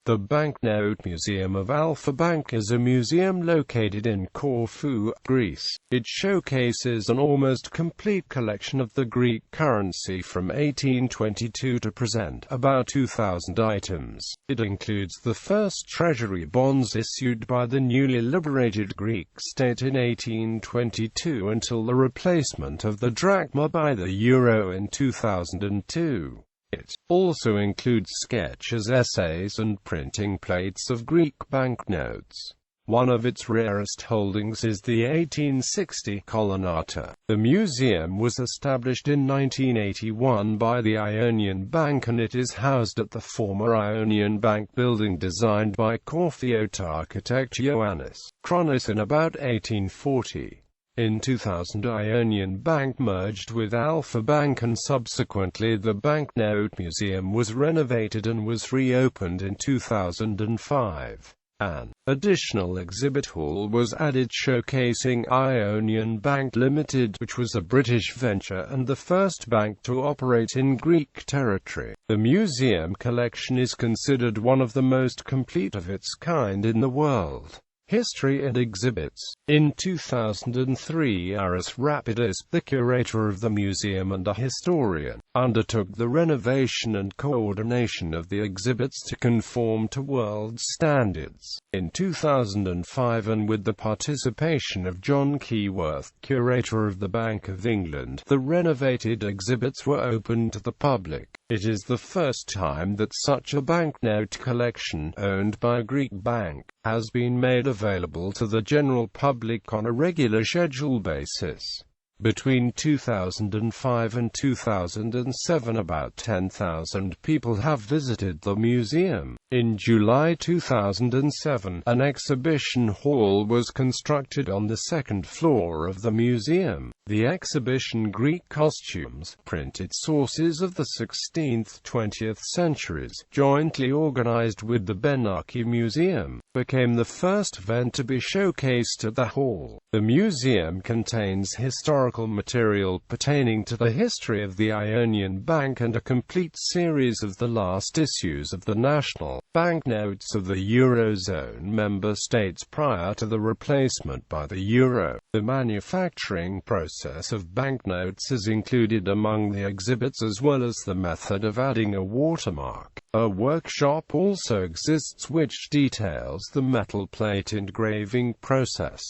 The Banknote Museum of Alpha Bank is a museum located in Corfu, Greece. It showcases an almost complete collection of the Greek currency from 1822 to present, about 2,000 items. It includes the first treasury bonds issued by the newly liberated Greek state in 1822 until the replacement of the drachma by the euro in 2002. It also includes sketches, essays, and printing plates of Greek banknotes. One of its rarest holdings is the 1860 colonnata. The museum was established in 1981 by the Ionian Bank, and it is housed at the former Ionian Bank building designed by Corfu architect Ioannis Chronis in about 1840. In 2000, Ionian Bank merged with Alpha Bank, and subsequently the Banknote Museum was renovated and was reopened in 2005. An additional exhibit hall was added showcasing Ionian Bank Limited, which was a British venture and the first bank to operate in Greek territory. The museum collection is considered one of the most complete of its kind in the world. History and exhibits. In 2003, Aris Rapidis, the curator of the museum and a historian, undertook the renovation and coordination of the exhibits to conform to world standards. In 2005, and with the participation of John Keyworth, curator of the Bank of England, the renovated exhibits were open to the public. It is the first time that such a banknote collection, owned by a Greek bank, has been made available to the general public on a regular schedule basis. Between 2005 and 2007, about 10,000 people have visited the museum. In July 2007, an exhibition hall was constructed on the second floor of the museum. The exhibition, Greek Costumes, Printed Sources of the 16th–20th Centuries, jointly organized with the Banknote Museum, became the first event to be showcased at the hall. The museum contains historical material pertaining to the history of the Ionian Bank and a complete series of the last issues of the national banknotes of the Eurozone member states prior to the replacement by the euro. The manufacturing process of banknotes is included among the exhibits, as well as the method of adding a watermark. A workshop also exists which details the metal plate engraving process.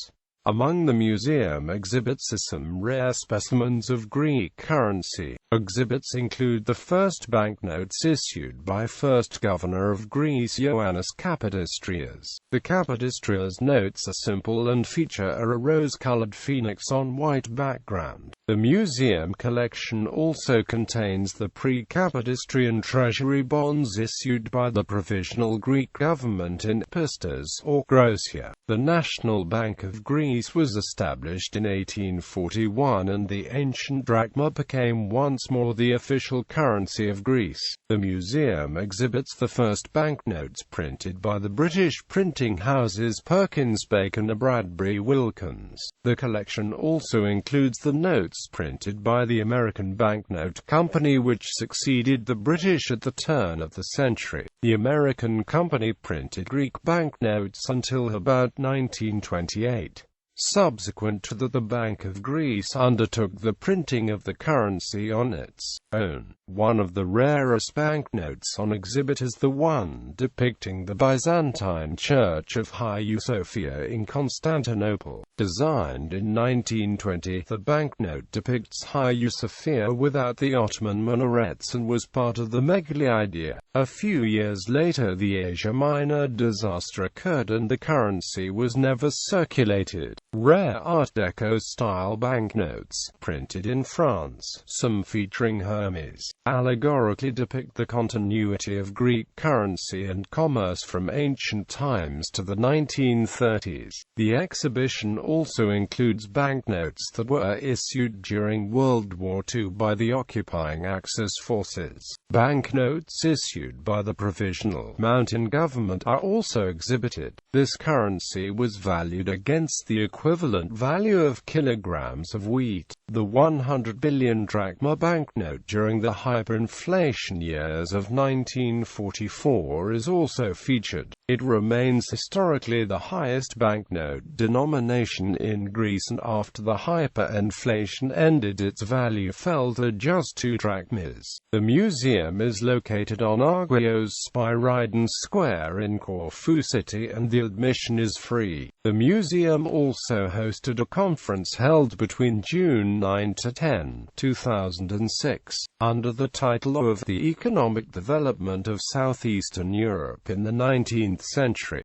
Among the museum exhibits are some rare specimens of Greek currency. Exhibits include the first banknotes issued by first governor of Greece Ioannis Kapodistrias. The Kapodistrias notes are simple and feature a rose-colored phoenix on white background. The museum collection also contains the pre-Kapodistrian treasury bonds issued by the provisional Greek government in Pistis or Grocia. The National Bank of Greece was established in 1841, and the ancient drachma became once more the official currency of Greece. The museum exhibits the first banknotes printed by the British printing houses Perkins Bacon and Bradbury Wilkins. The collection also includes the notes printed by the American Banknote Company, which succeeded the British at the turn of the century. The American company printed Greek banknotes until about 1928. Subsequent to that, the Bank of Greece undertook the printing of the currency on its own. One of the rarest banknotes on exhibit is the one depicting the Byzantine Church of Hagia Sophia in Constantinople. Designed in 1920, the banknote depicts Hagia Sophia without the Ottoman minarets and was part of the megali idea. A few years later, the Asia Minor disaster occurred and the currency was never circulated. Rare Art Deco-style banknotes, printed in France, some featuring Hermes, allegorically depict the continuity of Greek currency and commerce from ancient times to the 1930s. The exhibition also includes banknotes that were issued during World War II by the occupying Axis forces. Banknotes issued by the Provisional Mountain Government are also exhibited. This currency was valued against the equivalent equivalent value of kilograms of wheat. The 100 billion drachma banknote during the hyperinflation years of 1944 is also featured. It remains historically the highest banknote denomination in Greece, and after the hyperinflation ended, its value fell to just 2 drachmas. The museum is located on Argios Spyridon Square in Corfu city, and the admission is free. The museum also hosted a conference held between June 9 to 10, 2006, under the title of The Economic Development of Southeastern Europe in the 19th Century.